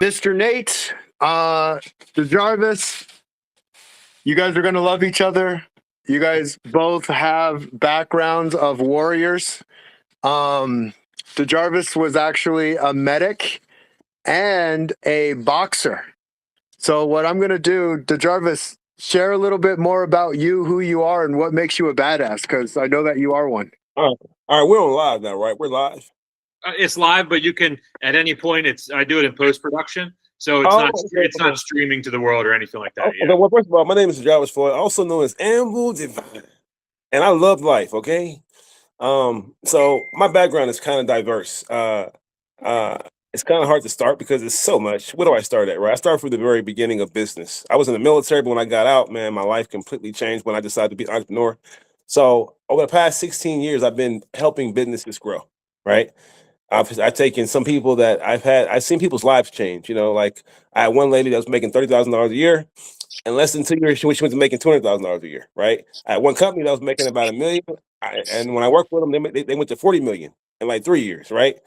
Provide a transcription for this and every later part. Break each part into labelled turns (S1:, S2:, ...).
S1: Mr. Nate, the Jarvis, you guys are going to love each other. You guys both have backgrounds of warriors. The Jarvis was actually a medic and a boxer. So what I'm going to do, the Jarvis, share a little bit more about you, who you are, and what makes you a badass, because I know that you are one.
S2: All right, we're on live now, right? We're live.
S3: It's live, but you can at any point. I do it in post production, so it's not streaming to the world or anything like that.
S2: Okay, well, first of all, my name is Jarvis Floyd, also known as Anvil Divine, and I love life. Okay, so my background is kind of diverse. It's kind of hard to start because it's so much. Where do I start at? Right, I start from the very beginning of business. I was in the military, but when I got out, man, my life completely changed when I decided to be an entrepreneur. So over the past 16 years, I've been helping businesses grow. Right. I've taken some people that I've seen people's lives change. Like I had one lady that was making $30,000 a year. In less than 2 years, she went to making $200,000 a year. Right. I had one company that was making about $1 million, and when I worked with them, they went to 40 million in like 3 years. Right.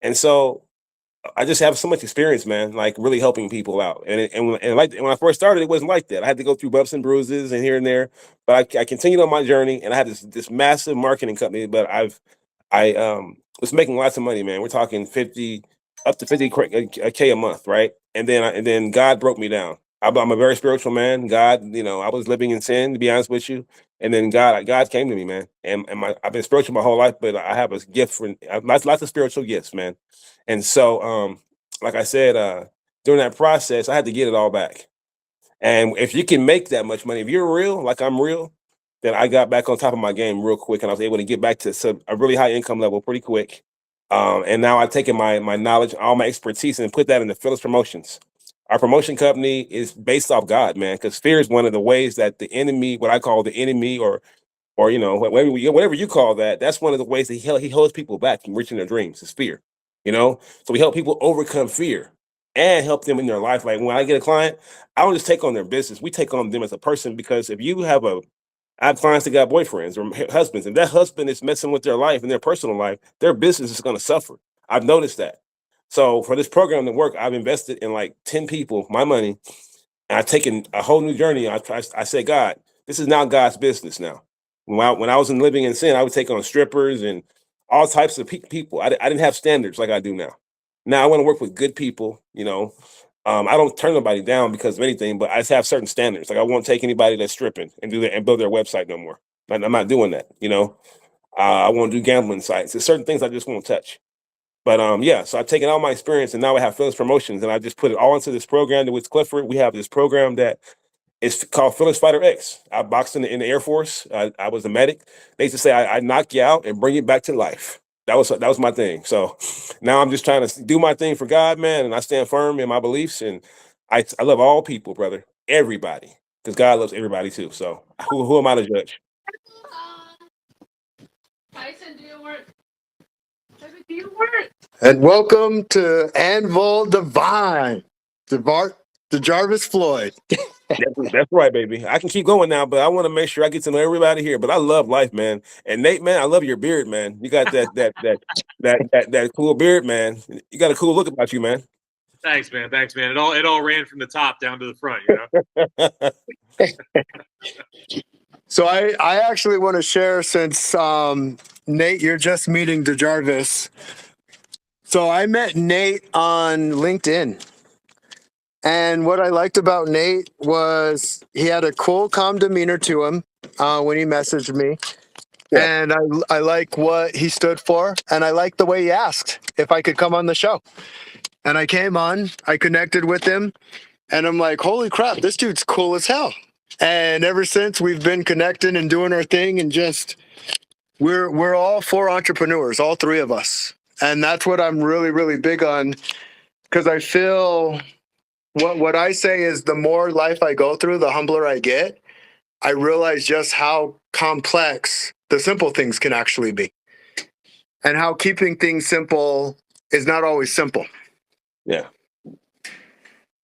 S2: And so I just have so much experience, man. Like really helping people out. And when I first started, it wasn't like that. I had to go through bumps and bruises and here and there, but I continued on my journey, and I had this massive marketing company. But I was making lots of money, man. We're talking 50 up to 50K a month, right? And then God broke me down. I'm a very spiritual man. God, I was living in sin, to be honest with you. And then God came to me, man. And I've been spiritual my whole life, but I have a gift for lots of spiritual gifts, man. And so, like I said, during that process, I had to get it all back. And if you can make that much money, if you're real, like I'm real, then I got back on top of my game real quick, and I was able to get back to a really high income level pretty quick. And now I've taken my knowledge, all my expertise, and put that into Phyllis Promotions. Our promotion company is based off God, man, because fear is one of the ways that the enemy, what I call the enemy, or whatever you call that, that's one of the ways that he holds people back from reaching their dreams. Is fear. So we help people overcome fear and help them in their life. Like when I get a client, I don't just take on their business. We take on them as a person, because if you have I have clients that got boyfriends or husbands, and that husband is messing with their life and their personal life, their business is going to suffer. I've noticed that. So for this program to work, I've invested in like 10 people, my money, and I've taken a whole new journey. I said, God, this is now God's business now. When I was living in sin, I would take on strippers and all types of people. I didn't have standards like I do now. Now I want to work with good people. I don't turn nobody down because of anything, but I just have certain standards. Like I won't take anybody that's stripping and do that and build their website no more. I'm not doing that. I won't do gambling sites. There's certain things I just won't touch. But yeah, so I've taken all my experience, and now I have Phyllis Promotions, and I just put it all into this program with Clifford. We have this program that is called Phyllis Fighter X. I boxed in the Air Force. I was a medic. They used to say I knock you out and bring you back to life. That was my thing. So now I'm just trying to do my thing for God, man, and I stand firm in my beliefs. And I love all people, brother, everybody, because God loves everybody too. So who am I to judge?
S4: Tyson, do you work? Do you work?
S1: And welcome to Anvil Divine, the Jarvis Floyd.
S2: That's right, baby. I can keep going now, but I want to make sure I get to know everybody here. But I love life, man. And Nate, man, I love your beard, man. You got that cool beard, man. You got a cool look about you, man.
S3: Thanks, man. It all ran from the top down to the front,
S1: So I actually want to share, since Nate, you're just meeting the Jarvis. So I met Nate on LinkedIn. And what I liked about Nate was he had a cool, calm demeanor to him when he messaged me. Yeah. And I like what he stood for. And I like the way he asked if I could come on the show. And I came on, I connected with him, and I'm like, holy crap, this dude's cool as hell. And ever since, we've been connecting and doing our thing, and just we're all four entrepreneurs, all three of us. And that's what I'm really, really big on, because I feel what I say is the more life I go through, the humbler I get. I realize just how complex the simple things can actually be, and how keeping things simple is not always simple.
S2: Yeah.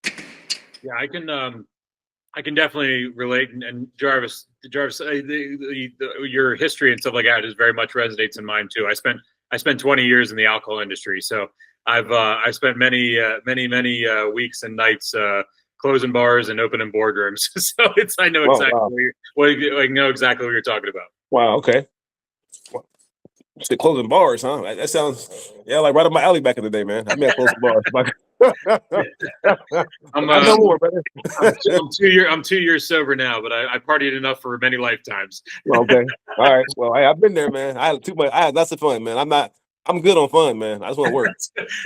S3: Yeah, I can definitely relate. And Jarvis, your history and stuff like that is very much resonates in mine too. I spent 20 years in the alcohol industry, so I spent many weeks and nights closing bars and opening boardrooms. So I know
S2: Wow,
S3: exactly
S2: wow.
S3: I know exactly what you're talking about.
S2: Wow, okay. Shit, closing bars, huh? That sounds, yeah, like right up my alley back in the day, man. I may have closed some bars.
S3: I'm
S2: I know more, brother.
S3: I'm 2 years sober now, but I partied enough for many lifetimes.
S2: Okay. All right. Well, hey, I've been there, man. I had too much. I had lots of fun, man. I'm good on fun, man. I just want to work.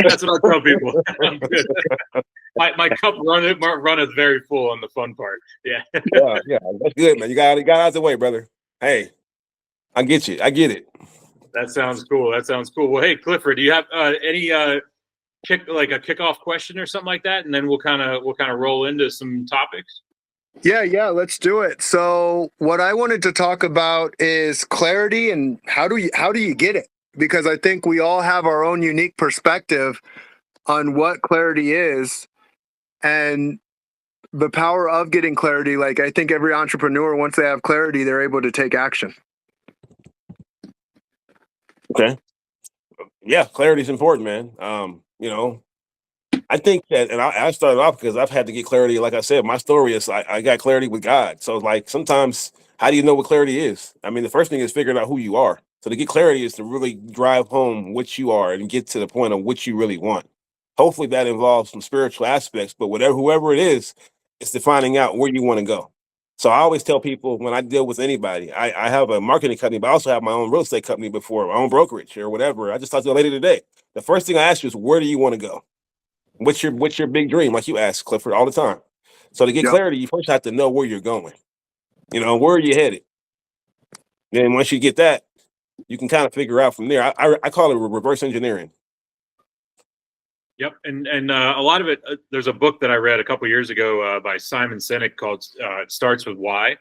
S3: That's what I tell people. I'm good. My cup runneth very full on the fun part. Yeah.
S2: Yeah, yeah, that's good, man. You got out of the way, brother. Hey, I get you. I get it.
S3: That sounds cool. That sounds cool. Well, hey, Clifford, do you have any kickoff question or something like that, and then we'll kind of roll into some topics.
S1: Yeah, let's do it. So what I wanted to talk about is clarity and how do you get it? Because I think we all have our own unique perspective on what clarity is and the power of getting clarity. Like I think every entrepreneur, once they have clarity, they're able to take action.
S2: Okay. Yeah, clarity is important, man. I think that, and I started off because I've had to get clarity. Like I said, my story is I got clarity with God. So like sometimes, how do you know what clarity is? I mean, the first thing is figuring out who you are. So to get clarity is to really drive home what you are and get to the point of what you really want. Hopefully that involves some spiritual aspects, but whoever it is, it's defining out where you want to go. So I always tell people when I deal with anybody, I have a marketing company, but I also have my own real estate company before, my own brokerage or whatever. I just talked to a lady today. The first thing I ask you is, where do you want to go? What's your big dream? Like you ask Clifford all the time. So to get
S1: Yep.
S2: clarity, you first have to know where you're going. Where are you headed? Then once you get that, you can kind of figure out from there. I call it reverse engineering.
S3: Yep, and a lot of it. There's a book that I read a couple years ago by Simon Sinek called "It Starts with Why,"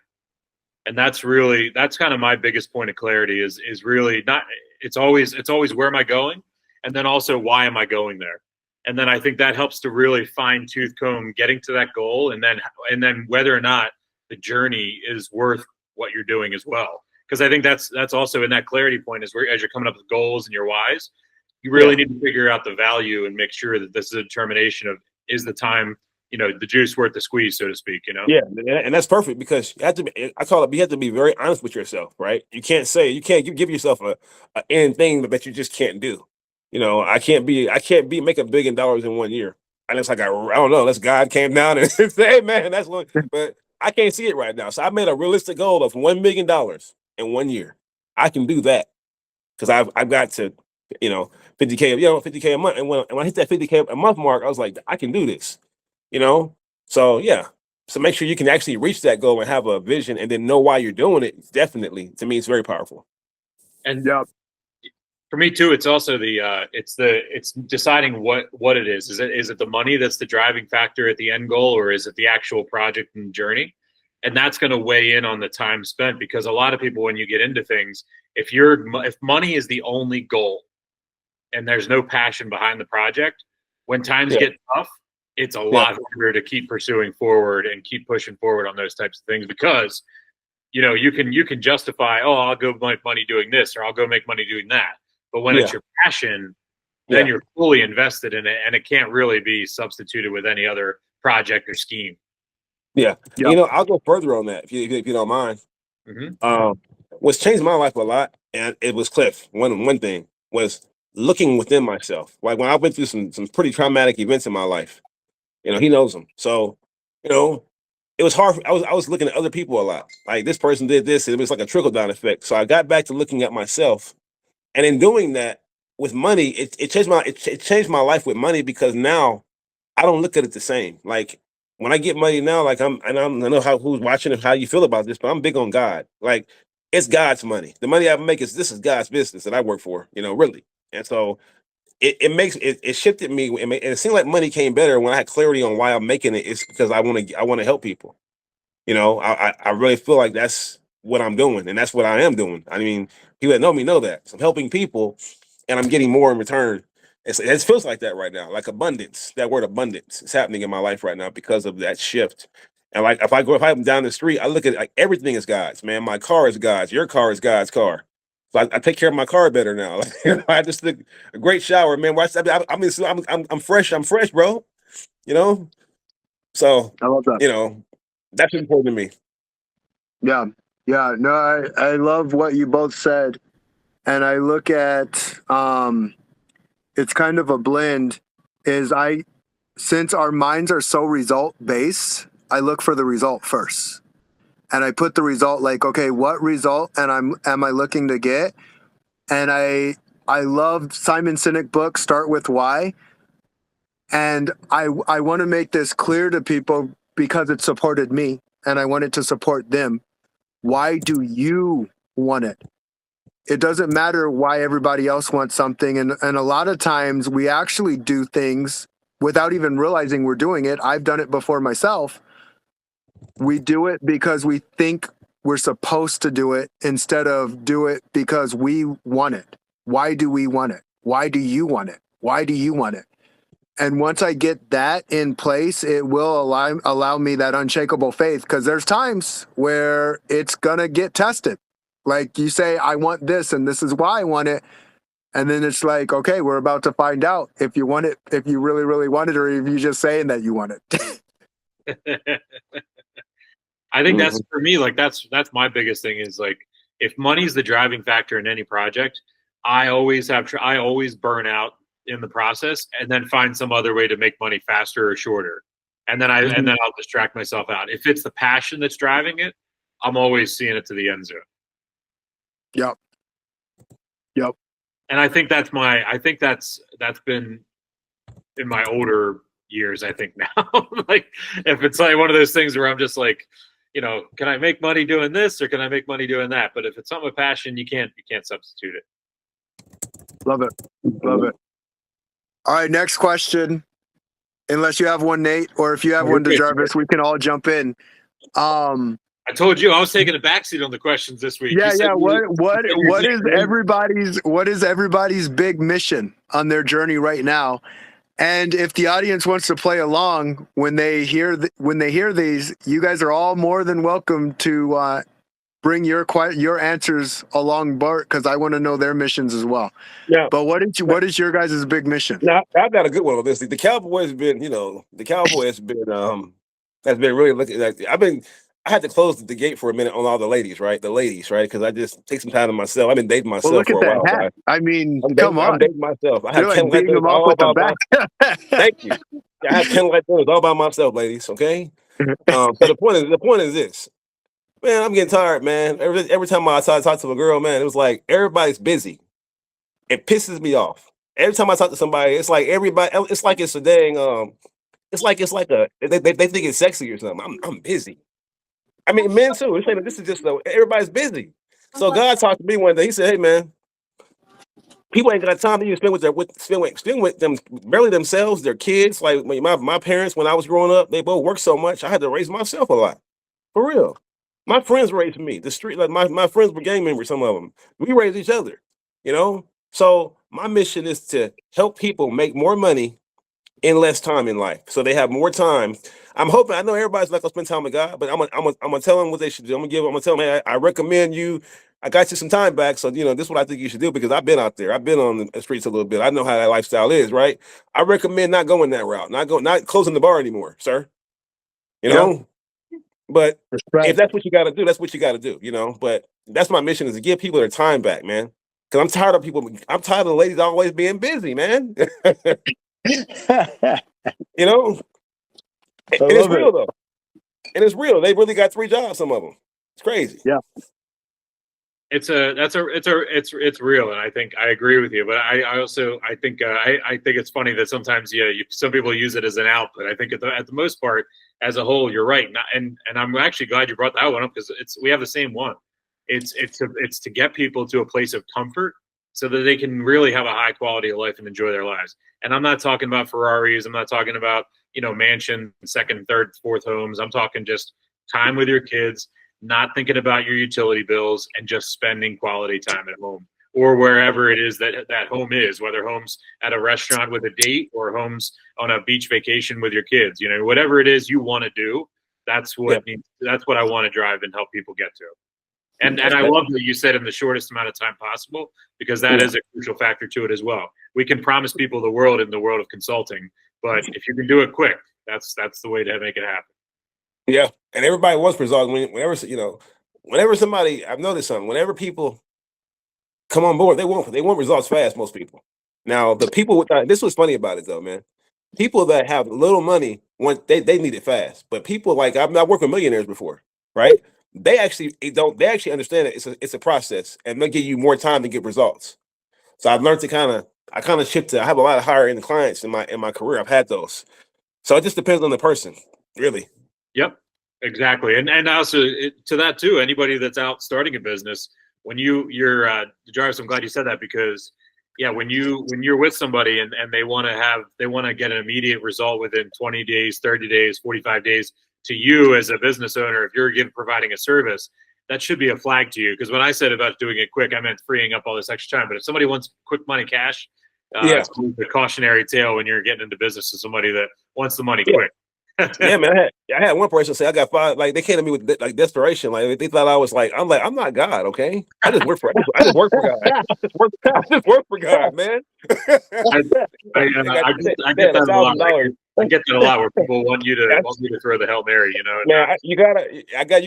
S3: and that's kind of my biggest point of clarity is really not. It's always where am I going, and then also why am I going there, and then I think that helps to really fine tooth comb getting to that goal, and then whether or not the journey is worth what you're doing as well. Because I think that's also in that clarity point is where as you're coming up with goals and your whys, you really need to figure out the value and make sure that this is a determination of is the time, the juice worth the squeeze, so to speak,
S2: Yeah, and that's perfect because you have to be, I call it, you have to be very honest with yourself, right? You can't give yourself a end thing that you just can't do. I can't be make $1 billion in 1 year. And it's like, I don't know, unless God came down and say, hey man, that's what, but I can't see it right now. So I made a realistic goal of $1 million in 1 year. I can do that because I've got to, 50K, 50K a month. And when I hit that 50K a month mark, I was like, I can do this, you know? So yeah. So make sure you can actually reach that goal and have a vision and then know why you're doing it. Definitely, to me, it's very powerful.
S3: And
S1: Yep.
S3: for me too, it's also it's deciding what it is. Is it the money that's the driving factor at the end goal, or is it the actual project and journey? And that's going to weigh in on the time spent, because a lot of people, when you get into things, if money is the only goal and there's no passion behind the project, when times get tough, it's a lot harder to keep pursuing forward and keep pushing forward on those types of things, because you can justify, oh, I'll go make money doing this, or I'll go make money doing that. But when it's your passion, then you're fully invested in it, and it can't really be substituted with any other project or scheme.
S2: Yeah.
S1: Yep.
S2: I'll go further on that if you don't mind.
S3: Mm-hmm.
S2: What's changed my life a lot, and it was Cliff. One thing was looking within myself. Like when I went through some pretty traumatic events in my life, he knows them. So, it was hard. I was looking at other people a lot. Like this person did this, and it was like a trickle down effect. So I got back to looking at myself, and in doing that with money, it changed my life with money, because now I don't look at it the same. Like when I get money now, like I know who's watching and how you feel about this, but I'm big on God. Like it's God's money. The money I make this is God's business that I work for, really. And so it shifted me, and it seemed like money came better when I had clarity on why I'm making it. It's because I want to help people. I really feel like that's what I'm doing, and that's what I am doing. I mean, people that know me know that. So I'm helping people, and I'm getting more in return. It feels like that right now, like abundance. That word abundance is happening in my life right now because of that shift. And like if I'm down the street, I look at like everything is God's, man. My car is God's. Your car is God's car. So I take care of my car better now. I just took a great shower, man. I'm fresh. I'm fresh, bro. You know. So
S1: I love that.
S2: that's important to me.
S1: Yeah. Yeah. No, I love what you both said. And I look at it's kind of a blend is since our minds are so result based, I look for the result first. And I put the result like, okay, what result am I looking to get? And I love Simon Sinek book, Start With Why. And I want to make this clear to people because it supported me and I want it to support them. Why do you want it? It doesn't matter why everybody else wants something. And a lot of times we actually do things without even realizing we're doing it. I've done it before myself. We do it because we think we're supposed to do it instead of do it because we want it. Why do we want it? Why do you want it? Why do you want it? And once I get that in place, it will allow me that unshakable faith because there's times where it's going to get tested. Like you say, I want this and this is why I want it. And then it's like, okay, we're about to find out if you want it, if you really, really want it, or if you're just saying that you want it.
S3: I think that's for me, like that's my biggest thing is like if money's the driving factor in any project, I always burn out in the process and then find some other way to make money faster or shorter. And then I'll distract myself out. If it's the passion that's driving it, I'm always seeing it to the end zone.
S1: Yep.
S3: And I think that's been in my older years, I think now. Like if it's like one of those things where I'm just like, can I make money doing this or can I make money doing that? But if it's something with passion, you can't substitute it.
S1: Love it. All right, next question. Unless you have one, Nate, or if you have one to Jarvis, we can all jump in.
S3: I told you I was taking a backseat on the questions this week.
S1: Yeah. What is everybody's big mission on their journey right now? And if the audience wants to play along when they hear these, you guys are all more than welcome to bring your answers along, Bart, because I want to know their missions as well.
S2: Yeah.
S1: But what is your guys' big mission?
S2: Now I've got a good one on this. The Cowboys have been, has been really looking like I had to close the gate for a minute on all the ladies, right? Because I just take some time to myself. I've been dating myself
S1: Well, look
S2: for
S1: at
S2: a while.
S1: that hat.
S2: Guys.
S1: I mean,
S2: I'm dating myself. I have
S1: You're
S2: 10
S1: like beating them up with the back.
S2: Thank you. I have 10 light dinners all by myself, ladies. Okay. So the point is this. Man, I'm getting tired, man. Every time I talk to a girl, man, it was like everybody's busy. It pisses me off. Every time I talk to somebody, it's like it's like it's a dang it's like they think it's sexy or something. I'm busy. I mean, men too. It's like, this is just everybody's busy. So God talked to me one day. He said, "Hey, man, people ain't got time to even spend with them barely themselves, their kids. Like my parents, when I was growing up, they both worked so much. I had to raise myself a lot, for real. My friends raised me. The street, like my friends were gang members. Some of them, we raised each other. So my mission is to help people make more money in less time in life, so they have more time. I'm hoping. I know everybody's not gonna spend time with God, but I'm gonna tell them what they should do. I'm gonna tell them, hey, I recommend you. I got you some time back, so this is what I think you should do because I've been out there. I've been on the streets a little bit. I know how that lifestyle is, right? I recommend not going that route, not closing the bar anymore, sir. But if that's what you got to do, that's what you got to do. But that's my mission is to give people their time back, man. Because I'm tired of people. I'm tired of the ladies always being busy, man. And it's real though. And it's real. They really got 3 jobs. Some of them. It's crazy.
S1: Yeah.
S3: It's real, and I think I agree with you. But I think it's funny that sometimes some people use it as an out. But I think at the most part, as a whole, you're right. And I'm actually glad you brought that one up because we have the same one. It's to get people to a place of comfort so that they can really have a high quality of life and enjoy their lives. And I'm not talking about Ferraris. I'm not talking about mansion, second, third, fourth homes. I'm talking just time with your kids, not thinking about your utility bills, and just spending quality time at home or wherever it is that home is, whether home's at a restaurant with a date or home's on a beach vacation with your kids. Whatever it is you want to do, that's what I want to drive and help people get to. And I love that you said in the shortest amount of time possible, because that is a crucial factor to it as well. We can promise people the world in the world of consulting, but if you can do it quick, that's the way to make it happen.
S2: Yeah, and everybody wants results. Whenever somebody, I've noticed something. Whenever people come on board, they want results fast. Most people. Now, the people with this was funny about it though, man. People that have little money want they need it fast, but people like I worked with millionaires before, right? They actually understand that it's a process, and they give you more time to get results. So I've learned to I kind of shift to. I have a lot of higher end clients in my career. I've had those, so it just depends on the person, really.
S3: Yep, exactly. And also to that too, anybody that's out starting a business, when you're Jarvis, I'm glad you said that, because yeah, when you're with somebody and they want to get an immediate result within 20 days, 30 days, 45 days, to you as a business owner, if you're providing a service, that should be a flag to you. Because when I said about doing it quick, I meant freeing up all this extra time. But if somebody wants quick money cash,
S2: Yeah.
S3: it's the cautionary tale when you're getting into business with somebody that wants the money quick.
S2: Yeah, man. I had one person say I got five. Like they came to me with like desperation. Like they thought I was like, I'm not God. Okay, I just work for God. I just work for God, man.
S3: I get that a lot. I get that a lot where people want you to throw the Hail Mary.
S2: Man, you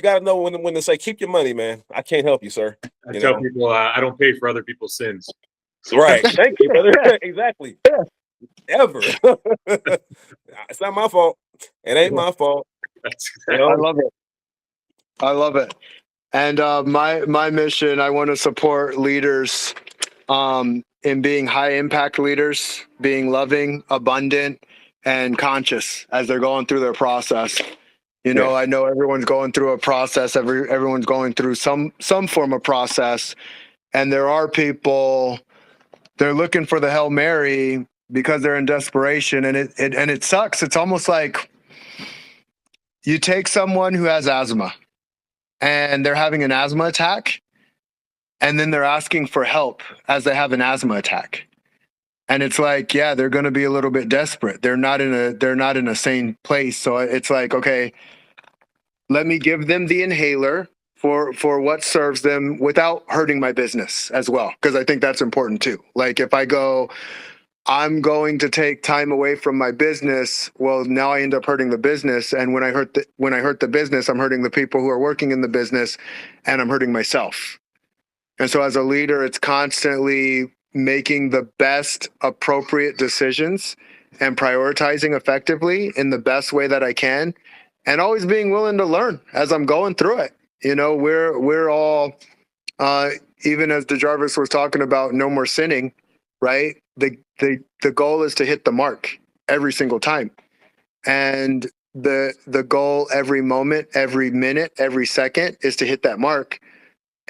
S2: gotta know when to say keep your money, man. I can't help you, sir.
S3: I tell people I don't pay for other people's sins.
S2: Right. Thank you, brother. Exactly. Ever. It's not my fault. It ain't my fault.
S1: I love it. I love it. And my mission, I want to support leaders in being high impact leaders, being loving, abundant, and conscious as they're going through their process. I know everyone's going through a process. Everyone's going through some form of process, and there are people, they're looking for the Hail Mary because they're in desperation, and it sucks. It's almost like you take someone who has asthma and they're having an asthma attack, and then they're asking for help as they have an asthma attack. And it's like, yeah, they're going to be a little bit desperate. They're not in a sane place. So it's like, okay, let me give them the inhaler for what serves them without hurting my business as well. Because I think that's important too. Like if I go, I'm going to take time away from my business, well, now I end up hurting the business. And when I hurt the business, I'm hurting the people who are working in the business, and I'm hurting myself. And so as a leader, it's constantly making the best appropriate decisions and prioritizing effectively in the best way that I can, and always being willing to learn as I'm going through it. We're all, even as DeJarvis was talking about no more sinning, right? The goal is to hit the mark every single time. And the goal every moment, every minute, every second is to hit that mark.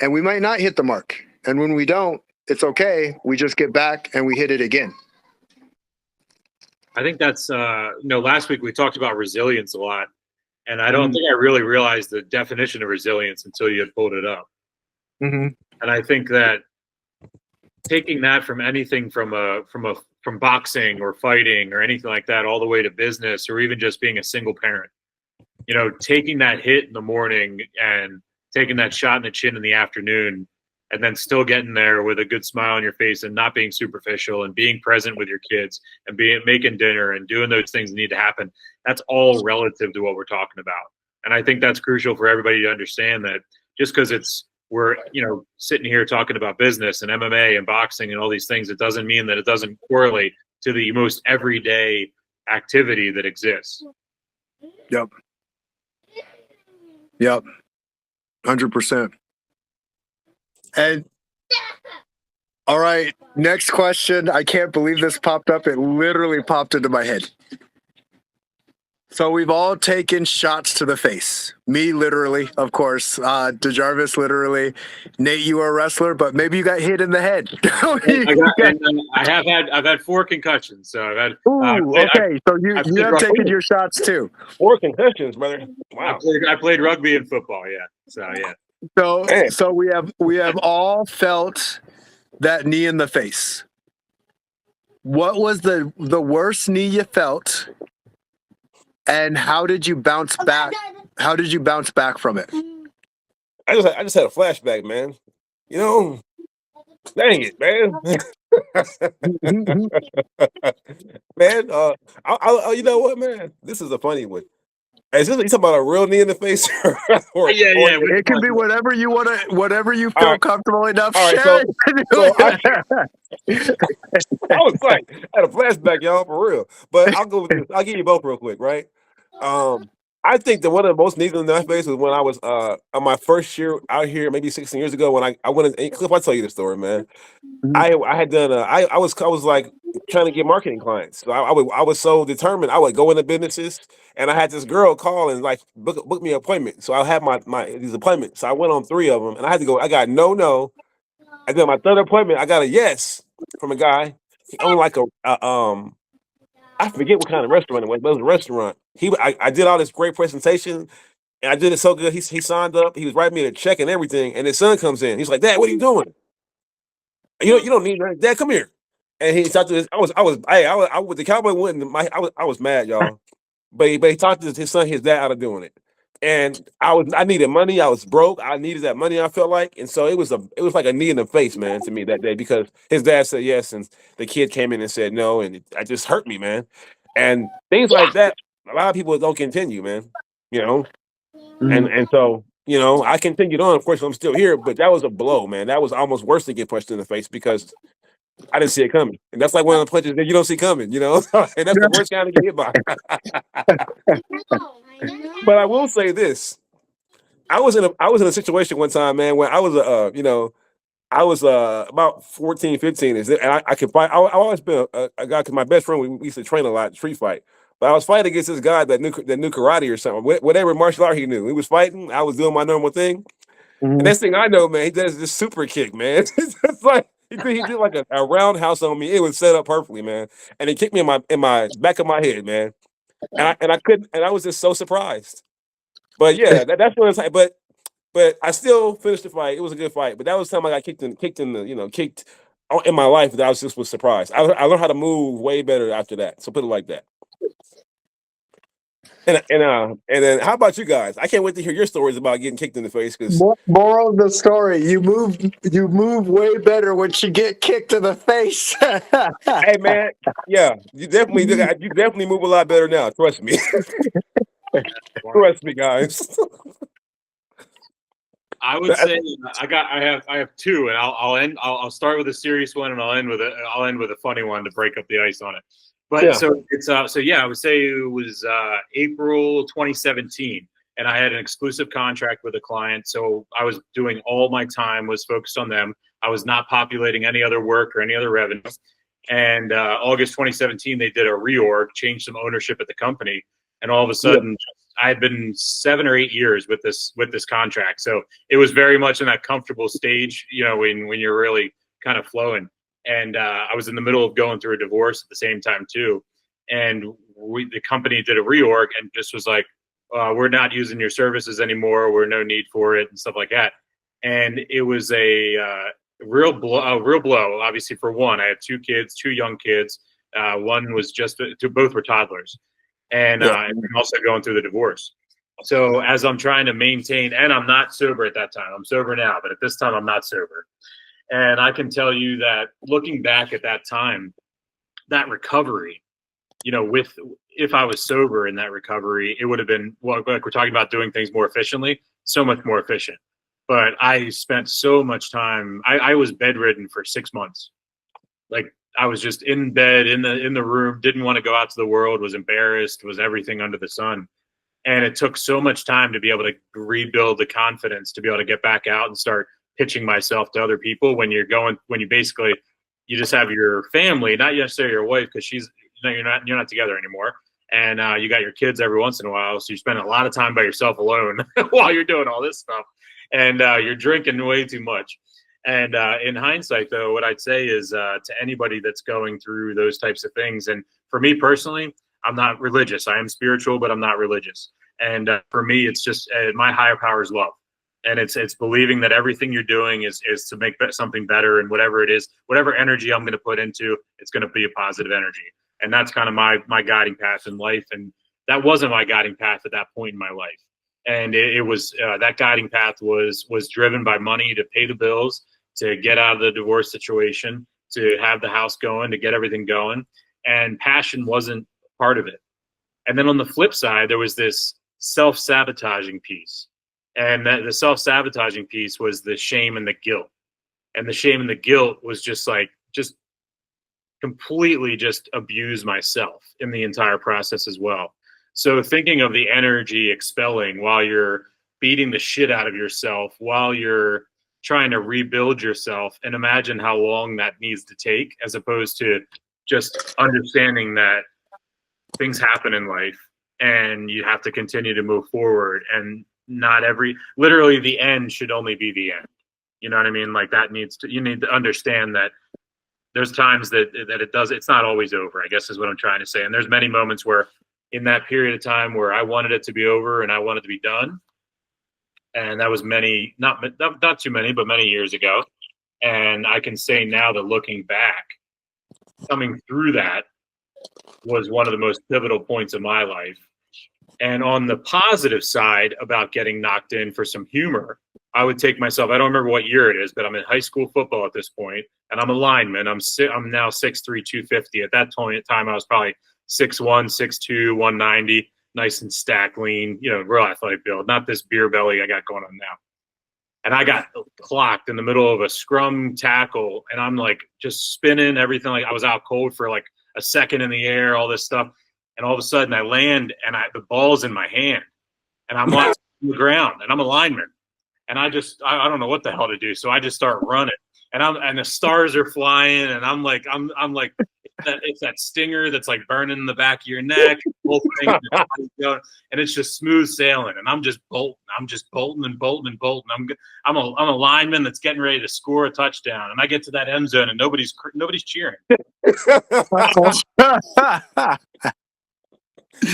S1: And we might not hit the mark. And when we don't, it's okay. We just get back and we hit it again.
S3: I think that's, last week we talked about resilience a lot. And I don't think I really realized the definition of resilience until you had pulled it up.
S1: Mm-hmm.
S3: And I think that taking that from anything from boxing or fighting or anything like that, all the way to business, or even just being a single parent, taking that hit in the morning and taking that shot in the chin in the afternoon, and then still getting there with a good smile on your face and not being superficial and being present with your kids and making dinner and doing those things that need to happen. That's all relative to what we're talking about. And I think that's crucial for everybody to understand, that just because we're sitting here talking about business and MMA and boxing and all these things, it doesn't mean that it doesn't correlate to the most everyday activity that exists.
S1: Yep. 100%. And all right, next question. I can't believe this popped up. It literally popped into my head. So we've all taken shots to the face. Me, literally, of course. DeJarvis, literally. Nate, you are a wrestler, but maybe you got hit in the head.
S3: I've had 4 concussions, so I've had.
S1: Okay, so you have taken your shots too.
S2: 4 concussions, brother. Wow.
S3: I played rugby and football. Yeah. So yeah.
S1: So we have all felt that knee in the face. What was the worst knee you felt? And how did you bounce back? How did you bounce back from it?
S2: I just had a flashback, man. You know, dang it, man. Man, you know what, man? This is a funny one. Is this you talking about a real knee in the face
S3: Yeah,
S2: or
S3: yeah.
S1: It can be whatever you want to, whatever you
S2: all
S1: feel
S2: right,
S1: comfortable enough
S2: all right.
S1: sharing.
S2: So I was like, I had a flashback, y'all, for real. But I'll go with this. I'll give you both real quick, right? Um, I think that one of the most needles in my face was when I was on my first year out here, maybe 16 years ago, when I went in Cliff, I'll tell you the story, man. I had done I was like trying to get marketing clients. So I was so determined. I would go into businesses and I had this girl call and like book me an appointment. So I had my these appointments. So I went on 3 of them and I had to go. I got no. And then my third appointment, I got a yes from a guy. He owned like I forget what kind of restaurant it was, but it was a restaurant. I did all this great presentation and I did it so good. He signed up. He was writing me a check and everything. And his son comes in. He's like, Dad, what are you doing? You don't need that. Dad, come here. And he talked to his. I was the cowboy went. I was mad, y'all. But he talked to his son, his dad, out of doing it. And I needed money. I was broke. I needed that money. I felt like, and so it was like a knee in the face, man, to me that day because his dad said yes, and the kid came in and said no, and it just hurt me, man. And things like that, a lot of people don't continue, man. You know, and so I continued on. Of course, I'm still here, but that was a blow, man. That was almost worse than get punched in the face because I didn't see it coming, and that's like one of the punches that you don't see coming, and that's the worst kind to get hit by. But I will say this: I was in a situation one time, man, where I was I was about 14, 15, and I could fight. I always been a guy because my best friend we used to train a lot, street fight. But I was fighting against this guy that knew karate or something, whatever martial art he knew. He was fighting. I was doing my normal thing. And next thing I know, man, he does this super kick, man. It's just like he did like a roundhouse on me. It was set up perfectly, man. And he kicked me in my back of my head, man. And I couldn't, and I was just so surprised. But yeah, that's what it's like. But I still finished the fight. It was a good fight. But that was the time I got kicked in the, kicked in my life that I was surprised. I learned how to move way better after that. So put it like that. And then how about you guys? I can't wait to hear your stories about getting kicked in the face because
S1: Moral of the story: you move way better when you get kicked in the face.
S2: hey man, yeah, you definitely move a lot better now. Trust me. Trust me, guys.
S3: I would say I have two, and I'll start with a serious one, and I'll end with a funny one to break up the ice on it. But
S2: Yeah.
S3: so it's I would say it was April 2017, and I had an exclusive contract with a client, so I was doing all my time was focused on them. I was not populating any other work or any other revenue. And August 2017, they did a reorg, changed some ownership at the company, and all of a sudden, I had been 7 or 8 years with this contract. So it was very much in that comfortable stage, when you're really kind of flowing. And I was in the middle of going through a divorce at the same time too. And the company did a reorg and just was like, we're not using your services anymore. We're no need for it and stuff like that. And it was a real blow. Obviously, for one, I had 2 kids, 2 young kids. One was both were toddlers. And also going through the divorce. So as I'm trying to maintain, and I'm not sober at that time. I'm sober now, but at this time I'm not sober. And I can tell you that looking back at that time, that recovery, if I was sober in that recovery, it would have been, like we're talking about doing things more efficiently, so much more efficient. But I spent so much time. I was bedridden for 6 months. Like I was just in bed in the room, didn't want to go out to the world, was embarrassed, was everything under the sun. And it took so much time to be able to rebuild the confidence to be able to get back out and start pitching myself to other people when you basically you just have your family, not necessarily your wife, because you're not together anymore. And you got your kids every once in a while. So you spend a lot of time by yourself alone while you're doing all this stuff. And you're drinking way too much. And in hindsight, though, what I'd say is to anybody that's going through those types of things, and for me personally, I'm not religious. I am spiritual, but I'm not religious. And for me, it's just my higher power is love. And it's believing that everything you're doing is to make something better, and whatever it is, whatever energy I'm going to put into, it's going to be a positive energy. And that's kind of my guiding path in life. And that wasn't my guiding path at that point in my life. And it was that guiding path was driven by money to pay the bills, to get out of the divorce situation, to have the house going, to get everything going, and passion wasn't part of it. And then on the flip side, there was this self-sabotaging piece, and the self-sabotaging piece was the shame and the guilt. And the shame and the guilt was just completely just abuse myself in the entire process as well. So thinking of the energy expelling while you're beating the shit out of yourself, while you're trying to rebuild yourself, and imagine how long that needs to take, as opposed to just understanding that things happen in life and you have to continue to move forward, and not literally the end should only be the end. You know what I mean? Like you need to understand that there's times that it's not always over, I guess is what I'm trying to say. And there's many moments where in that period of time where I wanted it to be over and I wanted to be done. And that was not too many, but many years ago. And I can say now that looking back, coming through that was one of the most pivotal points of my life. And on the positive side about getting knocked in for some humor, I would take myself, I don't remember what year it is, but I'm in high school football at this point, and I'm a lineman. I'm now 6'3", 250. At that time, I was probably 6'1", 6'2", 190, nice and stacked, lean, real athletic build, not this beer belly I got going on now. And I got clocked in the middle of a scrum tackle, and I'm like just spinning everything. Like I was out cold for like a second in the air, all this stuff. And all of a sudden I land and the ball's in my hand and I'm on the ground and I'm a lineman. And I don't know what the hell to do. So I just start running and the stars are flying and I'm like, it's that stinger that's like burning in the back of your neck, whole thing, and it's just smooth sailing. And I'm just bolting. And bolting. I'm a lineman that's getting ready to score a touchdown. And I get to that end zone and nobody's cheering.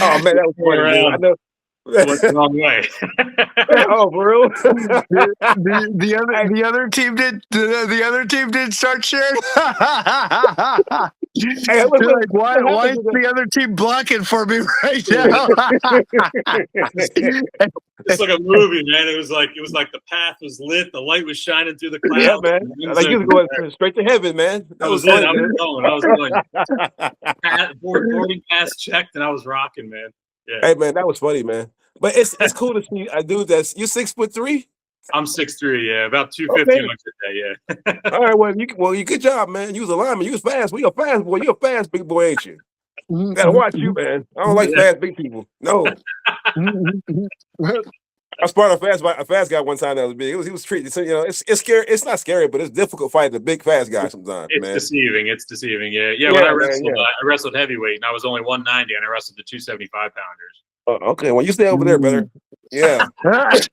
S2: Oh man, that was funny. I know.
S3: What's the wrong way?
S2: Oh, for real?
S1: The other team did start cheering.
S2: Hey,
S1: like, why is the other team blocking for me right now?
S3: It's like a movie, man. It was like the path was lit, the light was shining through the clouds.
S2: Yeah, man. Like you was going straight to heaven, man.
S3: That was it. I was going. Boarding pass checked, and I was rocking, man. Yeah.
S2: Hey, man, that was funny, man. But it's cool to see a dude that's you 6'3".
S3: I'm 6'3", yeah, about 250 much a day, yeah.
S2: All right, well, you good job, man. You was a lineman. You was fast. Well, you're a fast boy. You're a fast big boy, ain't you? Gotta watch you, man. I don't like fast big people. No. I sparred a fast guy one time that was big. He was treated. So, it's scary. It's not scary, but it's difficult fighting a big fast guy sometimes.
S3: It's deceiving. Yeah. When I wrestled, I wrestled heavyweight, and I was only 190, and I wrestled the 275 pounders.
S2: Oh, okay, well, you stay over there, brother. Yeah.
S3: There's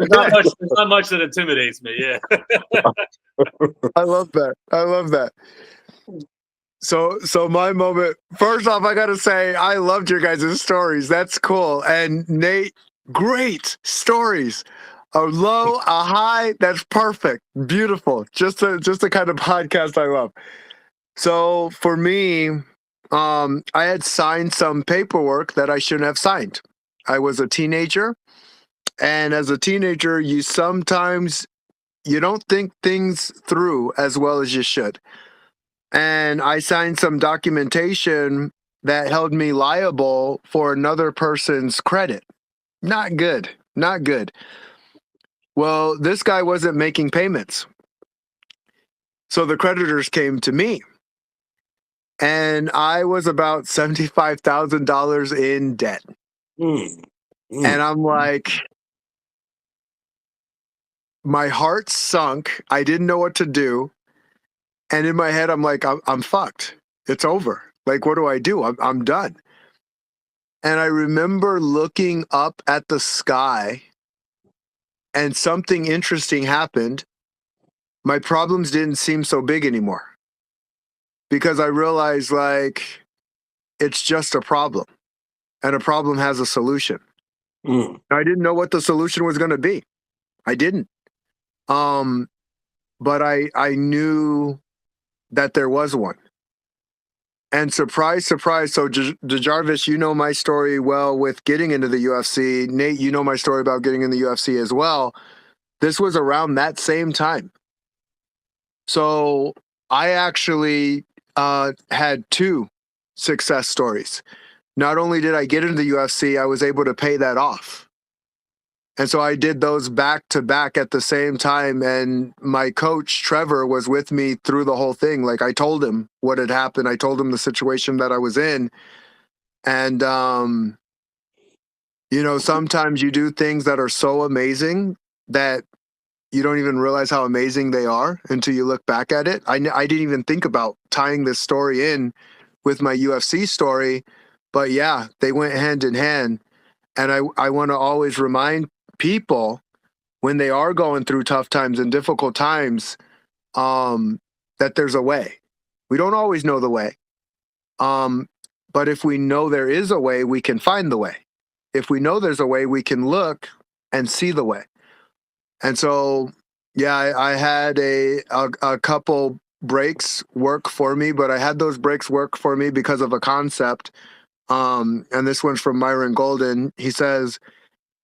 S3: not much that intimidates me. Yeah.
S1: I love that. So my moment, first off, I got to say, I loved your guys' stories. That's cool. And Nate, great stories. A low, a high, that's perfect. Beautiful. Just the kind of podcast I love. So for me, I had signed some paperwork that I shouldn't have signed. I was a teenager. And as a teenager, you don't think things through as well as you should. And I signed some documentation that held me liable for another person's credit. Not good. Well, this guy wasn't making payments. So the creditors came to me. And I was about $75,000 in debt. And I'm like, my heart sunk. I didn't know what to do. And in my head, I'm like, I'm fucked. It's over. Like, what do I do? I'm done. And I remember looking up at the sky and something interesting happened. My problems didn't seem so big anymore because I realized, like, it's just a problem and a problem has a solution. I didn't know what the solution was going to be. I didn't. But I knew that there was one. And surprise, surprise. So, Jarvis, you know my story well with getting into the UFC. Nate, you know my story about getting in the UFC as well. This was around that same time. So, I actually had two success stories. Not only did I get into the UFC, I was able to pay that off. And so I did those back to back at the same time. And my coach, Trevor, was with me through the whole thing. Like, I told him what had happened. I told him the situation that I was in. And, sometimes you do things that are so amazing that you don't even realize how amazing they are until you look back at it. I didn't even think about tying this story in with my UFC story. But yeah, they went hand in hand. And I want to always remind people when they are going through tough times and difficult times, that there's a way. We don't always know the way. But if we know there is a way, we can find the way. If we know there's a way, we can look and see the way. And so, yeah, I had a couple breaks work for me, but I had those breaks work for me because of a concept. And this one's from Myron Golden. He says,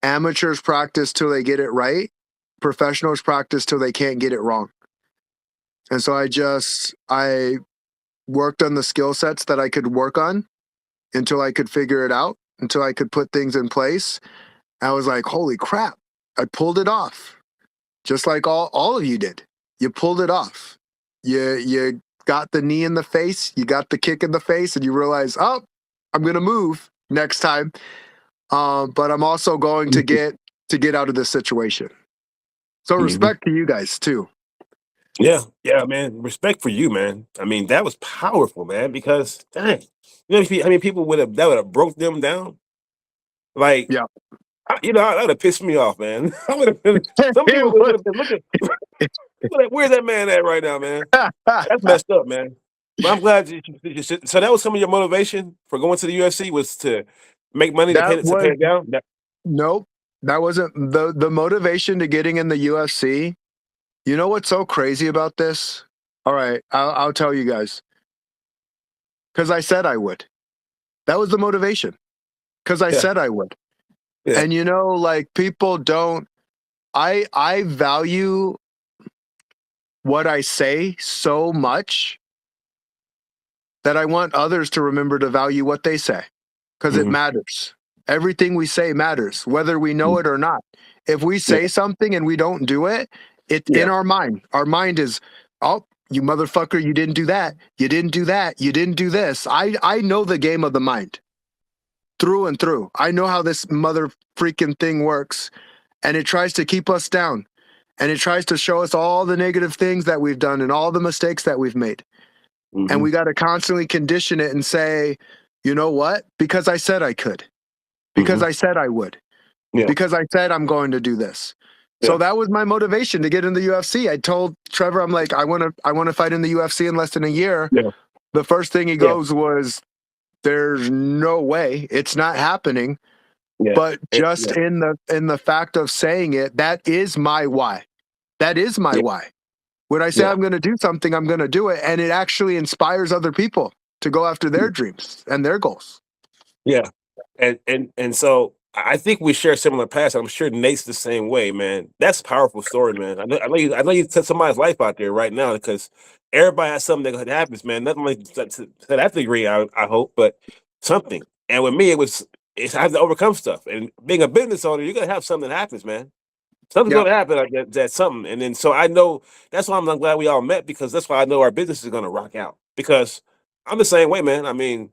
S1: amateurs practice till they get it right. Professionals practice till they can't get it wrong. And so I worked on the skill sets that I could work on until I could figure it out, until I could put things in place. I was like, holy crap, I pulled it off. Just like all of you did. You pulled it off. You got the knee in the face, you got the kick in the face, and you realize, oh, I'm gonna move next time. But I'm also going to get out of this situation. So respect to you guys too.
S2: Yeah, yeah, man. Respect for you, man. I mean, that was powerful, man. Because dang, how many people would have broke them down? Like,
S1: Yeah.
S2: that would have pissed me off, man. I would have been. Some people would have been looking. Like, where's that man at right now, man? That's messed up, man. But I'm glad so that was some of your motivation for going to the UFC was to make money to pay it down.
S1: Nope. That wasn't the motivation to getting in the UFC. You know what's so crazy about this? All right, I'll tell you guys. Because I said I would. That was the motivation. Because I said I would.
S2: Yeah.
S1: And like people don't. I value what I say so much that I want others to remember to value what they say. Because it matters. Everything we say matters, whether we know it or not. If we say something and we don't do it, it's in our mind. Our mind is, oh, you motherfucker, you didn't do that. You didn't do that. You didn't do this. I know the game of the mind through and through. I know how this mother freaking thing works. And it tries to keep us down. And it tries to show us all the negative things that we've done and all the mistakes that we've made. And we got to constantly condition it and say, you know what? Because I said I could. Because I said I would. Yeah. Because I said I'm going to do this. Yeah. So that was my motivation to get in the UFC. I told Trevor, I'm like, I want to fight in the UFC in less than a year. Yeah. The first thing he goes was, there's no way, it's not happening. Yeah. But just in the fact of saying it, that is my why. That is my why. When I say I'm going to do something, I'm going to do it. And it actually inspires other people to go after their dreams and their goals.
S2: Yeah. And so I think we share similar paths. I'm sure Nate's the same way, man. That's a powerful story, man. I know you took somebody's life out there right now because everybody has something that happens, man. Nothing like to that degree, I hope, but something. And with me, I have to overcome stuff. And being a business owner, you're gonna have something that happens, man. Something's gonna happen like that's something. And then so I know that's why I'm glad we all met, because that's why I know our business is gonna rock out. Because I'm the same way, man. I mean,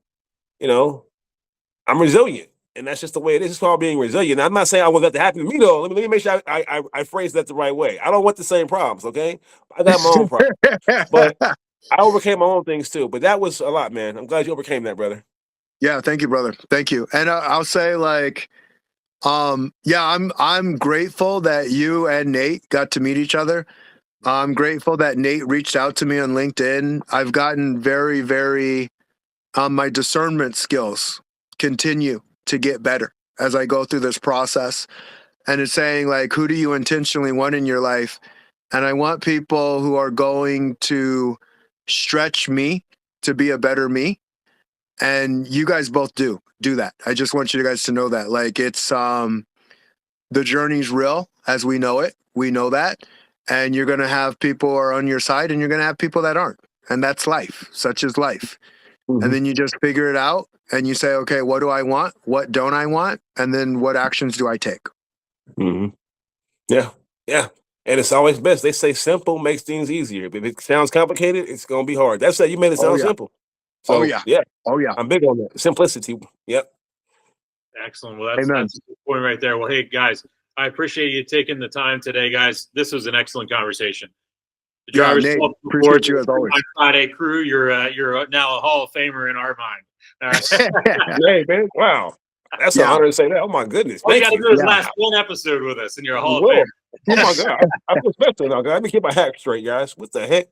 S2: I'm resilient, and that's just the way it is. It's called being resilient. Now, I'm not saying I want that to happen to me, though. Let me make sure I phrase that the right way. I don't want the same problems, okay? I got my own problems, but I overcame my own things too. But that was a lot, man. I'm glad you overcame that, brother.
S1: Yeah, thank you, brother. Thank you. And I'll say, like, I'm grateful that you and Nate got to meet each other. I'm grateful that Nate reached out to me on LinkedIn. I've gotten very, very, my discernment skills continue to get better as I go through this process. And it's saying, like, who do you intentionally want in your life? And I want people who are going to stretch me to be a better me. And you guys both do that. I just want you guys to know that. Like, it's the journey's real as we know it. We know that. And you're gonna have people who are on your side and you're gonna have people that aren't. And that's life. Such is life. And then you just figure it out and you say, okay, what do I want? What don't I want? And then what actions do I take?
S2: Yeah. Yeah. And it's always best. They say simple makes things easier. If it sounds complicated, it's gonna be hard. That's it. You made it sound
S1: yeah.
S2: simple. So
S1: Oh yeah.
S2: I'm big on that. Simplicity. Yep.
S3: Excellent. Well,
S1: Amen.
S3: that's a good point right there. Well, hey guys, I appreciate you taking the time today, guys. This was an excellent conversation. The
S1: Yeah,
S3: drivers
S1: Nate,
S3: Club
S1: appreciate you as always.
S3: Friday crew. You're now a Hall of Famer in our mind. All right.
S2: Hey, man. Wow. That's an honor to say that. Oh my goodness.
S3: All you
S2: Thank
S3: got to
S2: you.
S3: do is last one episode with us, and you're a Hall of
S2: Whoa.
S3: Famer.
S2: Oh my God. I feel special now, guys. Let me keep my hat straight, guys. What the heck?